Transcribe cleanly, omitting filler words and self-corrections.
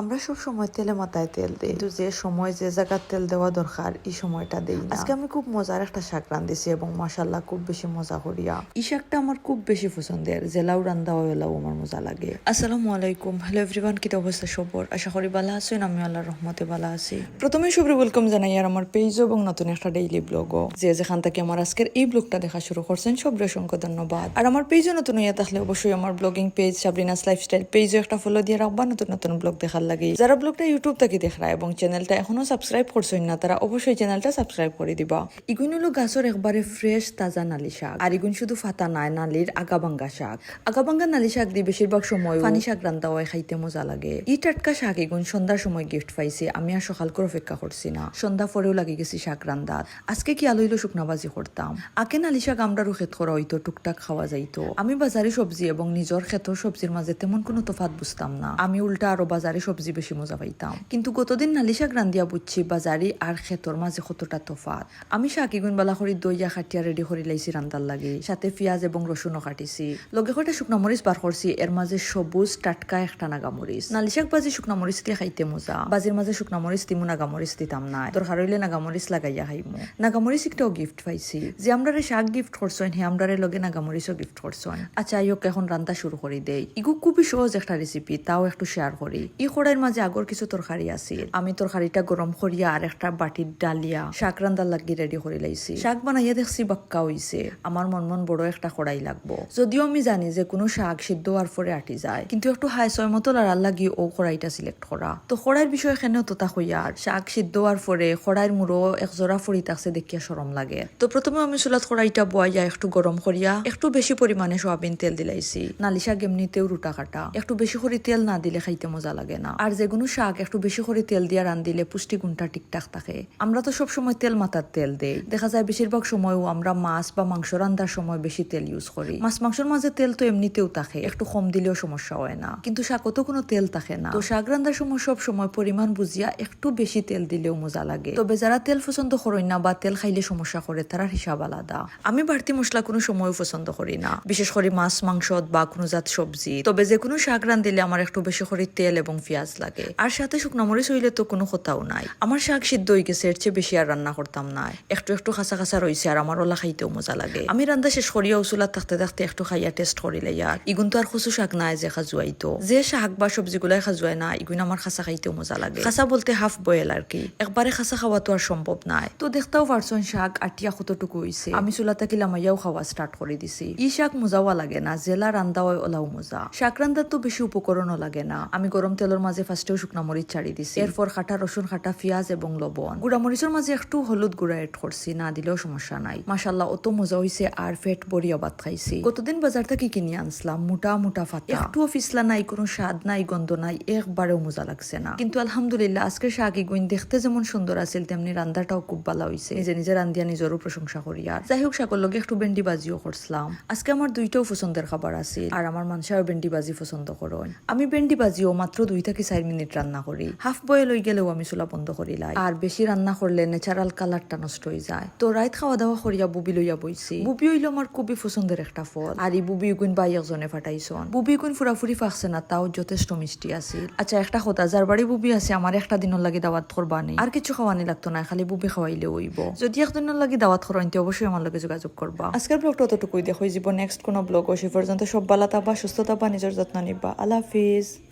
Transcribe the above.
আমরা সব সময় তেলে মাথায় তেল দিই, কিন্তু যে সময় যে জায়গার তেল দেওয়া দরকার এই সময়টা দেই না। আজকে আমি খুব মজার একটা শাক রাঁধেছি এবং মাশাআল্লাহ খুব বেশি মজা করিয়া। এই শাকটা আমার খুব বেশি পছন্দের, জেলাও রান্ধা হইলাও আমার মজা লাগে। আসসালামু আলাইকুম, হ্যালো এভরিওয়ান, কি অবস্থা সবার? আশা করি ভালো আছেন। আমি আল্লাহর রহমতে ভালো আছি। প্রথমে সবাই ওয়েলকাম জানাই আর আমার পেজ এবং নতুন একটা ডেইলি ব্লগও। যে যেখান থেকে আমার আজকের এই ব্লগটা দেখা শুরু করছেন সবরে অসংখ্য ধন্যবাদ। আর আমার পেজও নতুন হইয়া থাকলে অবশ্যই আমার ব্লগিং পেজ সাবরিনাস লাইফস্টাইল পেজও একটা ফলো দিয়ে রাখবা নতুন নতুন ব্লগ দেখার লাগে। যারা ব্লগটা ইউটিউব থেকে দেখরা এবং চ্যানেলটা এখনো সাবস্ক্রাইব করছেন না তারা অবশ্যই চ্যানেলটা সাবস্ক্রাইব করে দিবা। ইগুন হলো গাছের একবারে ফ্রেশ তাজা নালি শাক। আর ইগুন শুধু ফাতা নাই, নালির আগাবাঙ্গা শাক। আগাবাঙ্গা নালি শাক দিয়ে বেশিরভাগ সময় পানি শাক রান্না হয়, খাইতে মজা লাগে। ই টাটকা শাক ইগুন সন্ধ্যার সময় গিফট পাইছি। আমি আর সকাল করে অপেক্ষা করছি না, সন্ধ্যা পরেও লাগি গেছি শাক রান্দার। আজকে কি আলু হইলো শুকনা বাজি করতাম। আগে নালি শাক আমরারও ক্ষেত করা হইতো, টুকটাক খাওয়া যাইতো। আমি বাজারি সবজি এবং নিজের ক্ষেতর সবজির মাঝে তেমন কোনো তফাৎ বুঝতাম না। আমি উল্টা আরো বাজারি সবজি বেশি মজা পাইতাম। কিন্তু গতদিন নালি শাক রান্দিয়া বুঝছি বাজারি আর ক্ষেতর মাঝে কতটা তফাৎ। আমি শাক ইগুন বালা করে দইয়া খাটিয়া রেডি করে লাইছি রান্দার লাগে। সাথে পেঁয়াজ এবং রসুনও কাটিছি, লগে কটা শুকনা মরিচ বার করছি। এর মাঝে সবুজ টাটকা একটা নাগামরিচ। নালি শাক বাজি শুকনা মরিচ দিয়ে খাইতে মজা। বাজির মাঝে শুকনা মরিচ দিমু, নাগামরিচ দিতাম না। দরকার হইলে নাগামরিচ লাগাইয়া খাইমু। নাগামরিচ একটাও গিফট পাইছি। যে আমরারে শাক গিফট করছেন হে আমরারে লগে নাগামরিচও গিফট করছেন। আচ্ছা আইক এখন রান্না শুরু করি দেই। ইগু খুবই সহজ একটা রেসিপি, তাও একটু শেয়ার করি। ই কড়াইয়ের মাঝে আগর কিছু তরকারি আছিল। আমি তরকারিটা গরম করিয়া আর একটা বাটির ডালিয়া শাক রান্দার লাগি রেডি করে লাইছি। শাক বানাইয়া দেখছি বাক্কা হইছে। আমার মন বড় একটা কড়াই লাগবো। যদিও আমি জানি যে কোনো শাক সিদ্ধ হওয়ার পরে আটি যায়, কিন্তু একটু হাই ছয় মতো লড়ার লাগি ও কড়াইটা সিলেক্ট করা। তো কড়াইয়ের বিষয় এখানেও তোতা হইয়ার শাক সিদ্ধ হওয়ার পরে কড়াইয়ের মুড়ো একজোড়া ফড়ি থাকছে দেখিয়া সরম লাগে। তো প্রথমে আমি চুলাত কড়াইটা বয়াইয়া একটু গরম করিয়া একটু বেশি পরিমাণে সোয়াবিন তেল দিলাইছি। নালি শাক এমনিতেও রুটা কাটা, একটু বেশি করে তেল না দিলে খাইতে মজা লাগে না। আর যেগুলো শাক একটু বেশি করে তেল দিয়া রান্দিলে পুষ্টি গুণটা ঠিকঠাক থাকে। আমরা তো সব সময় তেল মাথার তেল দেই, দেখা যায় বেশিরভাগ সময়ও আমরা মাছ বা মাংস রান্দার সময় বেশি তেল ইউজ করি। মাছ মাংসের মাঝে তেল তো এমনিতেও থাকে, একটু কম দিলেও সমস্যা হয় না। কিন্তু শাকও তো কোনো তেল থাকে না। তো শাক রান্দার সময় সব সময় পরিমাণ বুঝিয়া একটু বেশি তেল দিলেও মজা লাগে। তবে যারা তেল পছন্দ করেন না বা তেল খাইলে সমস্যা করে তারা হিসাব আলাদা। আমি বাড়তি মশলা কোনো সময় পছন্দ করি না, বিশেষ করে মাছ মাংস বা কোনো জাত সবজি। তবে যে কোনো শাক রান্দিলে আমার একটু বেশি করে তেল এবং পেঁয়াজ লাগে। আর সাথে শুকনো মরিচ হইলে তো কোনো কথাও নাই। আমার শাক সিদ্ধ হয়ে গেছে, এর চেয়ে বেশি আর রান্না করতাম না। একটু একটু খাসা খাসা রয়েছে আর আমার ওলা খাইতেও মজা লাগে। আমি রান্না শেষ করিয়া উসুলাত থাকতে থাকতে একটু খাইয়া টেস্ট করিলে আর ইগুন তো আর কচু শাক নাই যে খাজুয়াইতো। যে শাক বা সবজিগুলাই খাজুয়াই না, ইগুন আমার খাসা খাইতেও মজা লাগে। খাসা বলতে হাফ বয়েল আর কি, একবারে খাসা খাওয়া তো আর সম্ভব নাই। তো দেখতেও পারছেন শাক আটিয়া কতটুকু হইছে। আমি চুলাতে কিলামাইয়াও খাওয়া স্টার্ট করে দিছি। ই শাক মজাও লাগে না, জেলা রান্দা হয় ওলাও মজা। শাক রান্দার তো বেশি উপকরণও লাগে না। আমি গরম তেলের মাঝে ফার্স্টেও শুকনা মরিচ ছাড়ি দিছি, এরপর কাটা রসুন, কাটা পেঁয়াজ এবং লবণ। গুড়া মরিচের মাঝে একটু হলুদ গুঁড়া এড করছি, না দিলেও সমস্যা নাই। মাশাআল্লাহ অত মজা হইছে আর পেট ভরিয়া ভাত খাইছি। কতদিন বাজার থেকে কিনে আনছিলাম, মোটা মোটা ফাতা, একটুও ফিসলা নাই, কোনো স্বাদ নাই, গন্ধ নাই, একবারেও মজা লাগছে না। কিন্তু আলহামদুলিল্লাহ আজকের শাক ইগুইন দেখতে যেমন সুন্দর আছিল তেমনি রান্দাটাও খুব ভালো হইছে। নিজে নিজে রান্দিয়া নিজেরও প্রশংসা করি। আর যাই হোক শাকর লগে একটু ভেন্ডি বাজিও করছিলাম। আজকে আমার দুইটাও পছন্দের খাবার আছে আর আমার মানুষের ভেন্ডি বাজি পছন্দ করেন। আমি ভেন্ডি বাজিও মাত্র 2 থেকে 4 মিনিট রান্না করি। হাফ বয়েল হয়ে গেলেও আমি চুলা বন্ধ করি লাই। আর বেশি রান্না করলে ন্যাচারাল কালারটা নষ্ট হয়ে যায়। তো রাইত খাওয়া দাওয়া করিয়া বুবি লইয়া বইছি। বুবি হইলো আমার খুবই পছন্দের একটা ফল। আর এই বুবি গুণ বাই একজনে ফাটাইছন। বুবি গুণ ফুরাফুরি ফাঁকছে না, তাও যথেষ্ট মিষ্টি আছিল। আচ্ছা একটা কথা, যার বাড়ি বুবি আছে আমার একটা দিনের লাগে দাওয়াত করবা নেই, আর কিছু খাওয়ানি লাগতো না, খালি বুবি খাওয়াইলে হইব। যদি একদিনের লাগে দাওয়াত করাইতে অবশ্যই আমার লগে যোগাযোগ করবা। আজকের ব্লগটা অতটুকুই, দেখো জীবন নেক্সট কোনো ব্লগ। সে পর্যন্ত সব ভালো থাকবা, সুস্থ থাকবা, নিজের যত্ন নিবা। আল্লাহ হাফিজ।